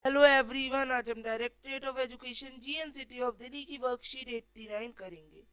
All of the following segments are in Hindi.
हेलो एवरीवन, आज हम directorate of education GNCT of Delhi की वर्कशीट 89 करेंगे।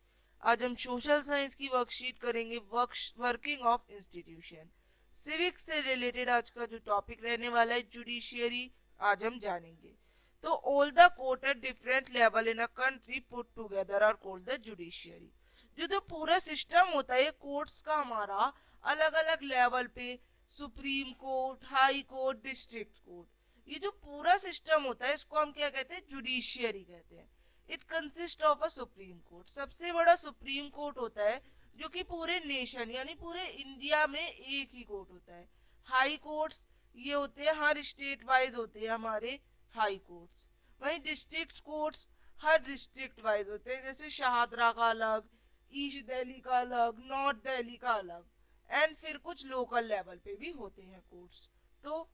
आज हम सोशल साइंस की वर्कशीट करेंगे, वर्किंग ऑफ इंस्टीट्यूशन। सिविक्स से रिलेटेड आज का जो टॉपिक रहने वाला है जुडिशियरी, आज हम जानेंगे। तो all the court at different level in a country put together are called the judiciary. जो पूरा सिस्टम होता है कोर्ट्स का हमारा, अलग अलग लेवल पे, supreme court, high court, district court, ये जो पूरा सिस्टम होता है इसको हम क्या कहते हैं? जुडिशियरी कहते हैं। It consist of a supreme court. सबसे बड़ा सुप्रीम कोर्ट होता है जो कि पूरे नेशन यानी पूरे इंडिया में एक ही कोर्ट होता है। हाई कोर्ट्स ये होते हैं, हर स्टेट वाइज होते हैं हमारे हाई कोर्ट्स। वहीं डिस्ट्रिक्ट कोर्ट्स हर डिस्ट्रिक्ट वाइज होते हैं, जैसे शाहदरा का अलग, ईस्ट दिल्ली का अलग, नॉर्थ दिल्ली का अलग, एंड फिर कुछ लोकल लेवल पे भी होते हैं कोर्ट्स। तो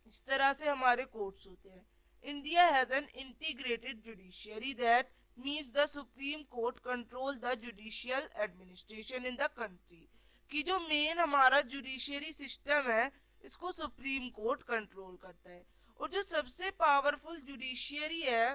इस तरह से हमारे कोर्ट्स होते हैं। India has an integrated judiciary that means the supreme court control the judicial administration in the country. कि जो मेन हमारा जुडिशियरी सिस्टम है इसको सुप्रीम कोर्ट कंट्रोल करता है। और जो सबसे पावरफुल जुडिशियरी है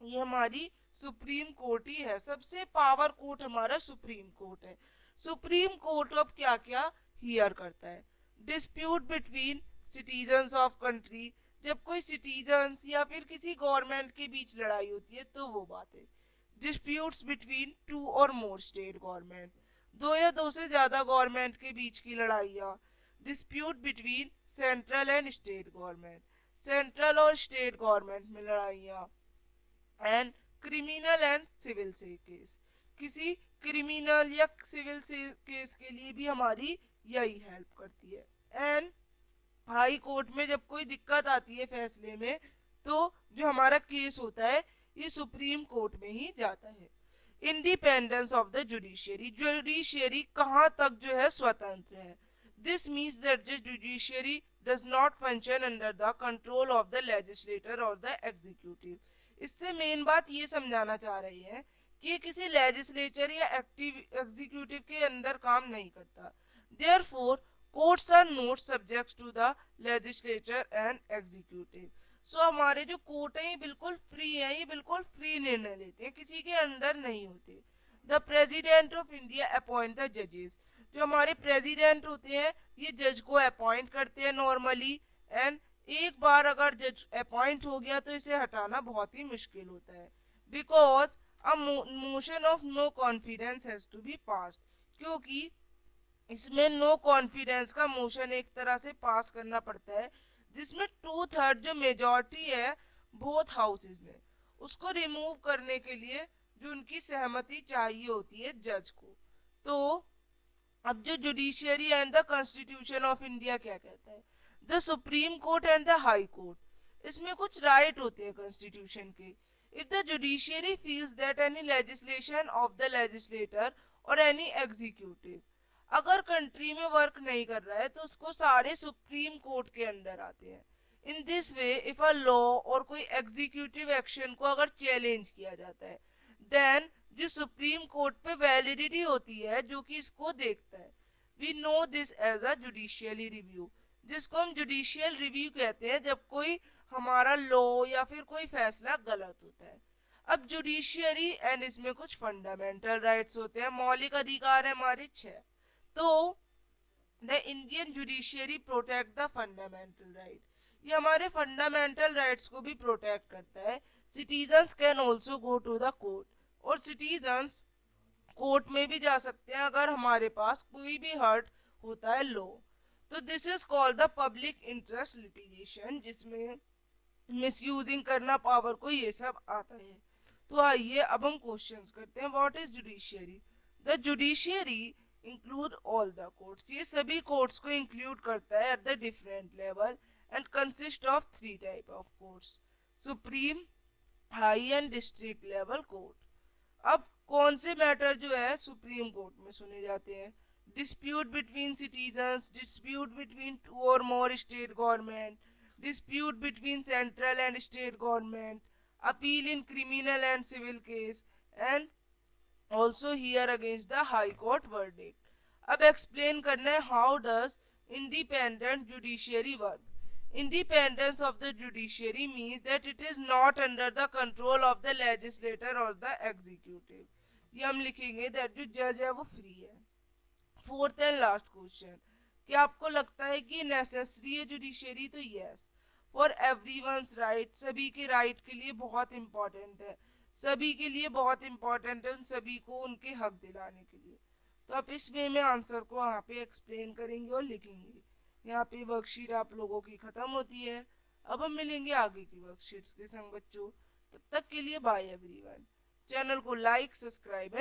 ये हमारी सुप्रीम कोर्ट ही है। सबसे पावर कोर्ट हमारा सुप्रीम कोर्ट है। सुप्रीम कोर्ट अब क्या क्या हियर करता है? Dispute between citizens of country, जब कोई सिटीजन्स या फिर किसी गवर्नमेंट के बीच लड़ाई होती है तो वो बात है। डिस्प्यूट्स बिटवीन टू और मोर स्टेट गवर्नमेंट, दो या दो से ज्यादा गवर्नमेंट के बीच की लड़ाइयाँ। Dispute between central and state government, central और स्टेट गवर्नमेंट में लड़ाइयाँ। एंड क्रिमिनल एंड सिविल से केस, किसी क्रिमिनल या सिविल से केस के लिए भी हमारी यही हेल्प करती है। एंड हाई कोर्ट में जब कोई दिक्कत आती है फैसले में तो जो हमारा केस होता है ये सुप्रीम कोर्ट में ही जाता है। Independence of the judiciary, judiciary कहाँ तक जो है स्वतंत्र है। This means that the judiciary does not function under the control of the legislator और द एग्जीक्यूटिव। इससे मेन बात ये समझाना चाह रही है कि किसी लेजिस्लेचर या एग्जीक्यूटिव के अंदर काम नहीं करता। Therefore courts are not subject to the legislature and executive. So हमारे जो कोर्ट है ये बिल्कुल फ्री है, ये बिल्कुल फ्री निर्णय लेते हैं, किसी के अंडर नहीं होते। The president of India appoint the जजेस, जो हमारे प्रेसिडेंट होते हैं ये जज को अपॉइंट करते हैं नॉर्मली। एंड एक बार अगर जज अपॉइंट हो गया तो इसे हटाना बहुत ही मुश्किल होता है। Because a motion of no confidence has to be passed, क्योंकि इसमें नो कॉन्फिडेंस का मोशन एक तरह से पास करना पड़ता है, जिसमें 2/3 जो मेजोरिटी है बोथ हाउसेज में, उसको रिमूव करने के लिए जो उनकी सहमति चाहिए होती है जज को। तो अब जो judiciary and the constitution of India क्या कहता है? The supreme court and the high court, इसमें कुछ राइट होते हैं कॉन्स्टिट्यूशन के। If the judiciary feels that any legislation of the legislator और एनी एग्जीक्यूटिव अगर कंट्री में वर्क नहीं कर रहा है तो उसको सारे सुप्रीम कोर्ट के अंडर आते हैं। In this way if a law और कोई एग्जीक्यूटिव एक्शन को अगर चैलेंज किया जाता है देन जो सुप्रीम कोर्ट पे वैलिडिटी होती है जो कि इसको देखता है। We know this as a judicially review, जिसको हम जुडिशियल रिव्यू कहते हैं जब कोई हमारा लॉ या फिर कोई फैसला गलत होता है। अब जुडिशियरी एंड इसमें कुछ फंडामेंटल राइट्स होते हैं, मौलिक अधिकार है हमारे 6। तो the Indian judiciary protect the fundamental right, ये हमारे फंडामेंटल राइट्स को भी प्रोटेक्ट करता है। Citizens can also go to the court, और सिटीजन्स कोर्ट में भी जा सकते हैं अगर हमारे पास कोई भी हर्ट होता है लो। तो this is called the public interest litigation, जिसमें मिसयूजिंग करना पावर को ये सब आता है। तो आइए अब हम क्वेश्चंस करते हैं। What is judiciary? The judiciary include all the courts, ये सभी कोर्ट्स को इंक्लूड करता है at the different level and consist of 3 type of courts, supreme, high and district level court. अब कौन से मैटर जो है सुप्रीम कोर्ट में सुने जाते हैं? Dispute between citizens, dispute between 2 और more state government, dispute between central and state government, appeal in criminal and civil case, and also hear against the high court verdict. अब एक्सप्लेन करना है how does independent judiciary work. Independence of the judiciary means that it is not under the control of the legislator or the executive. ये हम लिखेंगे that जो जज है वो फ्री है. फोर्थ एंड लास्ट क्वेश्चन, क्या आपको लगता है कि नेसेसरी है जुडिशरी? तो यस. फॉर एवरीवन्स राइट, सभी के राइट के लिए बहुत इंपॉर्टेंट है, सभी के लिए बहुत इंपॉर्टेंट है, उन सभी को उनके हक दिलाने के लिए. तो आप इस वे में आंसर को यहाँ पे एक्सप्लेन करेंगे और लिखेंगे. यहाँ पे वर्कशीट आप लोगों की खत्म होती है. अब हम मिलेंगे आगे की वर्कशीट्स के संग बच्चों. तब तक के लिए बाय एवरीवन. चैनल को लाइक, सब्सक्राइब